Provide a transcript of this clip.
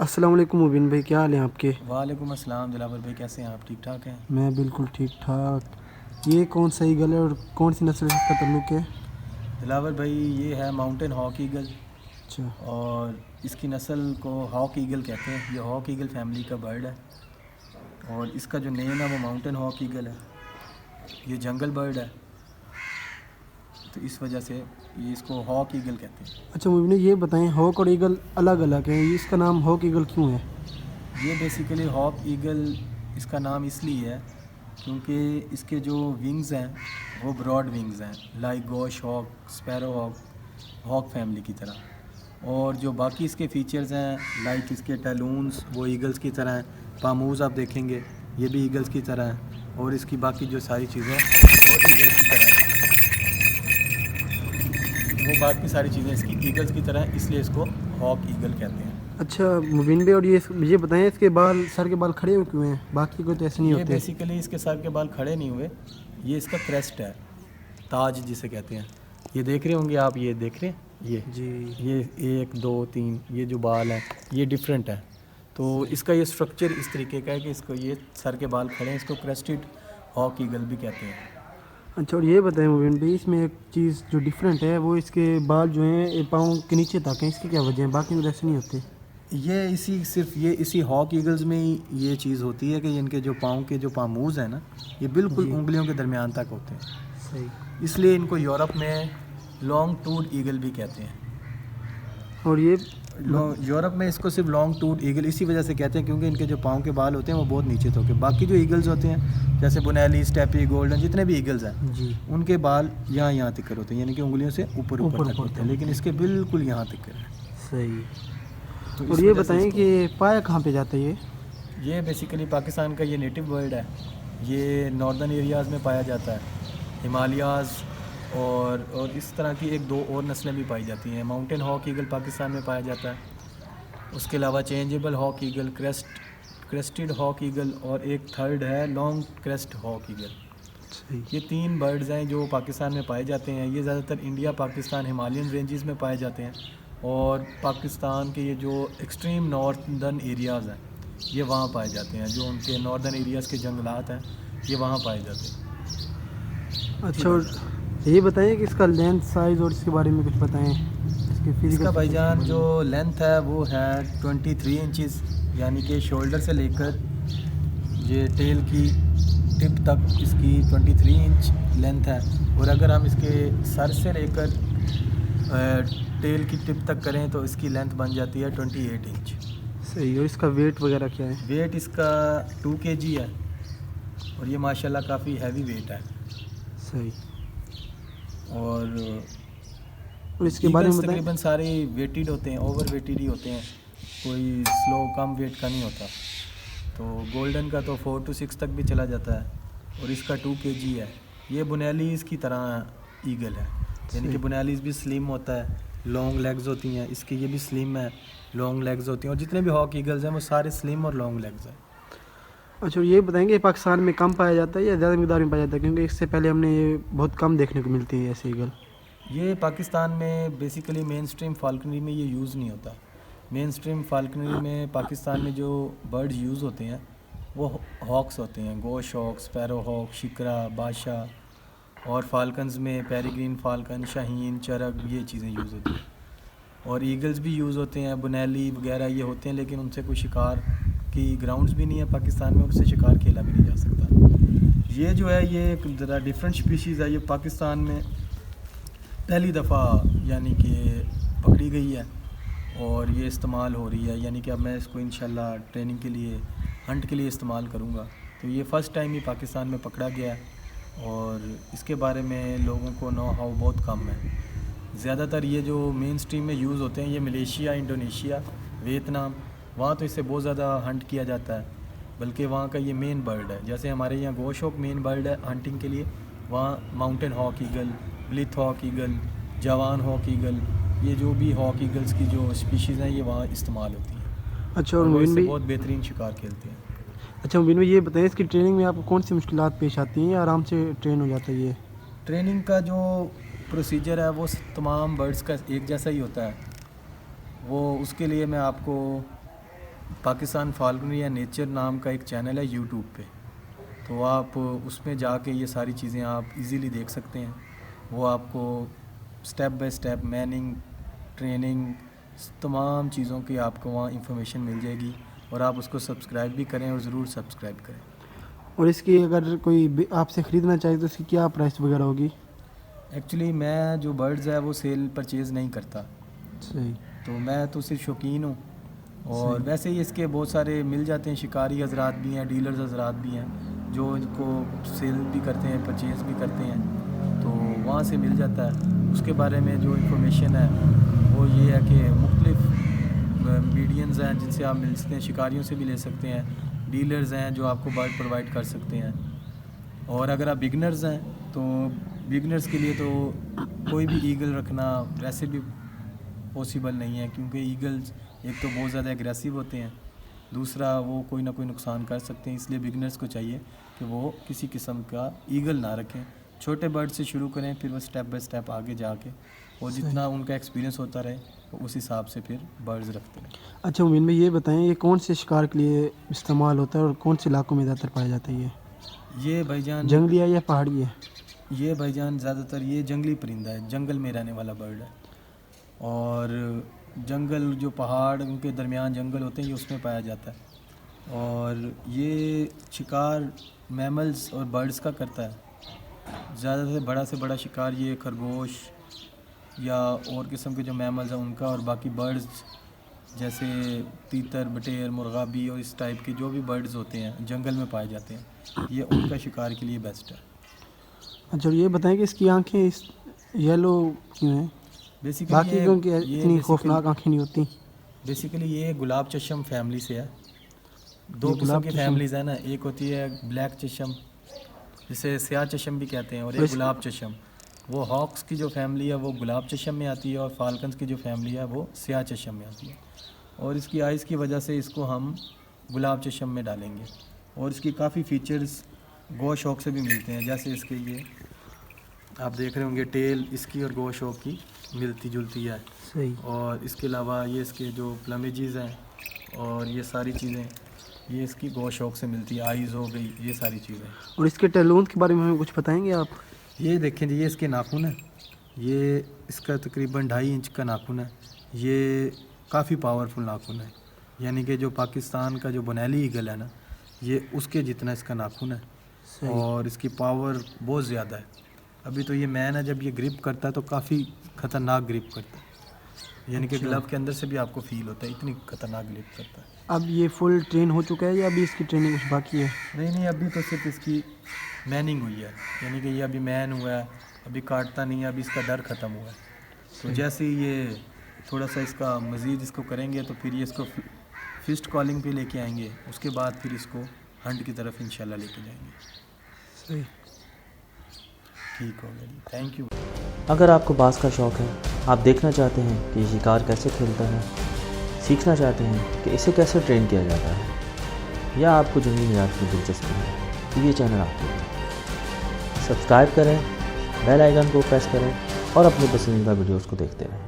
अस्सलाम वालेकुम मुबीन भाई, क्या हाल है आपके? वालेकुम अस्सलाम दिलावर भाई, कैसे हैं आप? ठीक ठाक हैं? मैं बिल्कुल ठीक ठाक। ये कौन सा ईगल है और कौन सी नस्ल से इसका ताल्लुक है? दिलावर भाई, ये है माउंटेन हॉक ईगल अच्छा। और इसकी नस्ल को हॉक ईगल कहते हैं। ये हॉक ईगल फैमिली का बर्ड है और इसका जो नेम है वो माउंटेन हॉक ईगल है। ये जंगल बर्ड है, तो इस वजह से ये इसको हॉक ईगल कहते हैं। अच्छा मुबीन भाई, ये बताएं, हॉक और ईगल अलग अलग है, ये इसका नाम हॉक ईगल क्यों है? ये बेसिकली हॉक ईगल इसका नाम इसलिए है क्योंकि इसके जो विंग्स हैं वो ब्रॉड विंग्स हैं, like goshawk, sparrow hawk, hawk family की तरह। और जो बाकी इसके फीचर्स हैं लाइक इसके टैलून्स वो ईगल्स की तरह हैं। पामूज़ आप देखेंगे ये भी ईगल्स की तरह है और इसकी बाकी जो सारी चीज़ें वो ईगल्स की तरह हैं। वो बाकी सारी चीज़ें इसकी ईगल्स की तरह हैं, इसलिए इसको हॉक ईगल कहते हैं। अच्छा मुबीन भाई, और ये बताएं, इसके बाल, सर के बाल खड़े हुए क्यों हैं? बाकी कोई तो ऐसे नहीं ये होते। बेसिकली इसके सर के बाल खड़े नहीं हुए, ये इसका क्रेस्ट है, ताज जिसे कहते हैं। ये देख रहे होंगे आप, ये देख रहे हैं, जी। ये 1 2 3 ये जो बाल हैं ये डिफरेंट है। तो इसका ये स्ट्रक्चर इस तरीके का है कि इसको ये सर के बाल खड़े हैं, इसको क्रेस्टेड हॉक ईगल भी कहते हैं। अच्छा, और ये बताएं मुबीन भाई, इसमें एक चीज़ जो डिफरेंट है वो इसके बाल जो हैं ये पाँव के नीचे तक हैं, इसकी क्या वजह है? बाकी में तो ऐसे नहीं होते। ये इसी हॉक ईगल्स में ही ये चीज़ होती है कि इनके जो पाँव के जो पामूज़ हैं ना, ये बिल्कुल जी। उंगलियों के दरमियान तक होते हैं, सही। इसलिए इनको यूरोप में लॉन्ग टूड ईगल भी कहते हैं। और ये यूरोप में इसको सिर्फ लॉन्ग टूड ईगल इसी वजह से कहते हैं क्योंकि इनके जो पाँव के बाल होते हैं वो बहुत नीचे तक। बाकी जो ईगल्स होते हैं जैसे बुनेली, स्टेपी, गोल्डन, जितने भी ईगल्स हैं जी। उनके बाल यहाँ तक होते हैं, यानी कि उंगलियों से ऊपर तक होते हैं, लेकिन इसके बिल्कुल यहाँ तक है। सही। तो और इस ये वजह से बताएं कि पाया कहाँ पे जाता है ये? ये बेसिकली पाकिस्तान का ये नेटिव बर्ड है। ये नॉर्दर्न एरियाज़ में पाया जाता है, हिमालयाज़ और इस तरह की 1 2 और नस्लें भी पाई जाती हैं। माउंटेन हॉक ईगल पाकिस्तान में पाया जाता है, उसके अलावा changeable hawk eagle, crested hawk eagle और एक थर्ड है लॉन्ग क्रेस्ट हॉक ईगल। सही। ये 3 बर्ड्स हैं जो पाकिस्तान में पाए जाते हैं। ये ज़्यादातर इंडिया, पाकिस्तान, हिमालयन रेंजेस में पाए जाते हैं और पाकिस्तान के ये जो एक्सट्रीम नॉर्दर्न एरियाज़ हैं ये वहाँ पाए जाते हैं। जो उनके नॉर्दर्न एरियाज़ के जंगलात हैं ये वहाँ पाए जाते हैं। अच्छा, और ये बताएं कि इसका लेंथ, साइज़ और इसके बारे में कुछ बताएं, इसके इसका फिजिकल भाईजान जो लेंथ है वो है 23 इंचज़, यानी कि शोल्डर से लेकर ये टेल की टिप तक इसकी 23 इंच लेंथ है। और अगर हम इसके सर से लेकर टेल की टिप तक करें तो इसकी लेंथ बन जाती है 28 इंच। सही। और इसका वेट वगैरह क्या है? वेट इसका 2 kg है और ये माशाल्लाह काफ़ी हैवी वेट है। सही। और इसके बारे में बताएं। तकरीबन सारे वेटेड होते हैं, ओवर वेटेड ही होते हैं, कोई स्लो कम वेट का नहीं होता। तो गोल्डन का तो 4 to 6 तक भी चला जाता है और इसका 2 kg है। ये बुनेलीज़ की तरह ईगल है, यानी कि बुनेलीज़ भी स्लिम होता है, लॉन्ग लेग्स होती हैं इसकी, ये भी स्लिम है, लॉन्ग लेग्स होती हैं। और जितने भी हॉक ईगल्स हैं वो सारे स्लिम और लॉन्ग लेग्स हैं। अच्छा, और ये बताएंगे पाकिस्तान में कम पाया जाता है या ज़्यादा मिकदार में पाया जाता है? क्योंकि इससे पहले हमने ये बहुत कम देखने को मिलती है ऐसे ईगल। ये पाकिस्तान में बेसिकली मेन स्ट्रीम फाल्कनरी में ये यूज़ नहीं होता। मेन स्ट्रीम फाल्कनरी में पाकिस्तान में जो बर्ड्स यूज़ होते हैं वो हॉक्स होते हैं, गोश हॉक, स्पैरो हॉक, शिकरा, बादशाह। और फाल्कन्स में पेरिग्रीन फाल्कन, शाहीन, चरग, ये चीज़ें यूज़ होती हैं। और ईगल्स भी यूज़ होते हैं, बुनेली वगैरह ये होते हैं, लेकिन उनसे कोई शिकार की ग्राउंड्स भी नहीं है पाकिस्तान में, उससे शिकार खेला भी नहीं जा सकता। ये जो है ये एक ज़रा डिफरेंट स्पीशीज़ है, ये पाकिस्तान में पहली दफ़ा यानी कि पकड़ी गई है और ये इस्तेमाल हो रही है, यानी कि अब मैं इसको इंशाल्लाह ट्रेनिंग के लिए, हंट के लिए इस्तेमाल करूँगा। तो ये फ़र्स्ट टाइम ही पाकिस्तान में पकड़ा गया है और इसके बारे में लोगों को नो हाउ बहुत कम है। ज़्यादातर ये जो मेन स्ट्रीम में यूज़ होते हैं ये मलेशिया, इंडोनेशिया, वियतनाम, वहाँ तो इससे बहुत ज़्यादा हंट किया जाता है, बल्कि वहाँ का ये मेन बर्ड है। जैसे हमारे यहाँ गोश हॉक मेन बर्ड है हंटिंग के लिए, वहाँ mountain hawk eagle, Blyth hawk eagle, Javan hawk eagle, ये जो भी हॉक ईगल्स की जो स्पीशीज़ हैं ये वहाँ इस्तेमाल होती हैं। अच्छा, और और वो मुबीन इससे भाई, बहुत बेहतरीन शिकार खेलते हैं। अच्छा मुबीन भाई, ये बताएं इसकी ट्रेनिंग में आपको कौन सी मुश्किलात पेश आती हैं या आराम से ट्रेन हो जाता है ये? ट्रेनिंग का जो प्रोसीजर है वो तमाम बर्ड्स का एक जैसा ही होता है। वो उसके लिए मैं आपको पाकिस्तान फाल्कनरी या नेचर नाम का एक चैनल है यूट्यूब पे, तो आप उसमें जाके ये सारी चीज़ें आप इजीली देख सकते हैं। वो आपको step by step Manning, training, तमाम चीज़ों की आपको वहाँ इंफॉर्मेशन मिल जाएगी, और आप उसको सब्सक्राइब भी करें और ज़रूर सब्सक्राइब करें। और इसकी अगर कोई आपसे ख़रीदना चाहे तो इसकी क्या प्राइस वगैरह होगी? एक्चुअली मैं जो बर्ड्स है वो सेल परचेज़ नहीं करता, सही। तो मैं तो सिर्फ शौकीन हूँ। और सही। वैसे ही इसके बहुत सारे मिल जाते हैं, शिकारी हजरात भी हैं, डीलर्स हजरात भी हैं जो इनको सेल भी करते हैं, परचेज़ भी करते हैं, तो वहाँ से मिल जाता है। उसके बारे में जो इंफॉर्मेशन है वो ये है कि मुख्तलिफ मीडियंस हैं जिनसे आप मिल सकते हैं, शिकारियों से भी ले सकते हैं, डीलर्स हैं जो आपको बर्ड प्रोवाइड कर सकते हैं। और अगर आप बिगनर्स हैं तो बिगनर्स के लिए तो कोई भी ईगल रखना वैसे भी पॉसिबल नहीं है, क्योंकि ईगल्स एक तो बहुत ज़्यादा एग्रेसिव होते हैं, दूसरा वो कोई ना कोई नुकसान कर सकते हैं। इसलिए बिगनर्स को चाहिए कि वो किसी किस्म का ईगल ना रखें, छोटे बर्ड से शुरू करें, फिर वो स्टेप बाय स्टेप आगे जाके, और जितना उनका एक्सपीरियंस होता रहे तो उस हिसाब से फिर बर्ड्स रखते हैं। अच्छा मोमिन भाई, ये बताएं ये कौन से शिकार के लिए इस्तेमाल होता है और कौन से इलाकों में ज़्यादातर पाया जाता है? ये भाईजान जंगली है या पहाड़ी है? ये भाईजान ज़्यादातर ये जंगली परिंदा है, जंगल में रहने वाला बर्ड है। और जंगल जो पहाड़ उनके दरमियान जंगल होते हैं ये उसमें पाया जाता है। और ये शिकार मैमल्स और बर्ड्स का करता है। ज़्यादा से बड़ा शिकार ये खरगोश या और किस्म के जो मैमल्स हैं उनका, और बाकी बर्ड्स जैसे तीतर, बटेर, मुर्गाबी और इस टाइप के जो भी बर्ड्स होते हैं जंगल में पाए जाते हैं, ये उनका शिकार के लिए बेस्ट है। अच्छा, और ये बताएं कि इसकी आंखें इस येलो क्यों हैं? बेसिकली बाकी ये क्योंकि इतनी खौफनाक आंखें नहीं होती। बेसिकली ये गुलाब चशम फैमिली से है। दो ये किस्म गुलाब की चशम? फैमिलीज़ है ना, एक होती है ब्लैक चशम जिसे स्याह चशम भी कहते हैं, और एक गुलाब चशम। वो हॉक्स की जो फैमिली है वो गुलाब चशम में आती है, और फाल्कन्स की जो फैमिली है वो स्याह चशम में आती है। और इसकी आइज़ की वजह से इसको हम गुलाब चशम में डालेंगे। और इसकी काफ़ी फ़ीचर्स गोश हॉक से भी मिलते हैं, जैसे इसके ये आप देख रहे होंगे टेल इसकी और गोश हॉक की मिलती जुलती है। सही। और इसके अलावा ये इसके जो प्लमेजेस हैं और ये सारी चीज़ें ये इसकी गोश हॉक से मिलती है, आइज़ हो गई, ये सारी चीज़ें। और इसके टैलून के बारे में हमें कुछ बताएंगे आप? ये देखें जी, ये इसके नाखून है, ये इसका तकरीबन 2.5 इंच का नाखून है। ये काफ़ी पावरफुल नाखून है, यानी कि जो पाकिस्तान का जो बनैली ईगल है ना, ये उसके जितना इसका नाखून है। सही। और इसकी पावर बहुत ज़्यादा है। अभी तो ये मैन है, जब ये ग्रिप करता है तो काफ़ी ख़तरनाक ग्रिप करता है, यानी कि अच्छा। ग्लव के अंदर से भी आपको फील होता है, इतनी ख़तरनाक ग्रिप करता है। अब ये फुल ट्रेन हो चुका है या अभी इसकी ट्रेनिंग कुछ बाकी है? नहीं, अभी तो सिर्फ इसकी मैनिंग हुई है, यानी कि ये अभी मैन हुआ है, अभी काटता नहीं है, अभी इसका डर ख़त्म हुआ है। तो जैसे ही ये थोड़ा सा इसका मज़ीद इसको करेंगे तो फिर ये इसको फिस्ट कॉलिंग पे लेके आएंगे, उसके बाद फिर इसको हंट की तरफ इंशाल्लाह लेके जाएंगे। सही। ठीक हो गया जी, थैंक यू। अगर आपको बाज़ का शौक़ है, आप देखना चाहते हैं कि ये शिकार कैसे खेलता है, सीखना चाहते हैं कि इसे कैसे ट्रेन किया जाता है, या आपको जंगली हयात में दिलचस्पी है, तो ये चैनल आपके लिए। सब्सक्राइब करें, बेल आइकन को प्रेस करें और अपनी पसंदीदा वीडियोस को देखते रहें।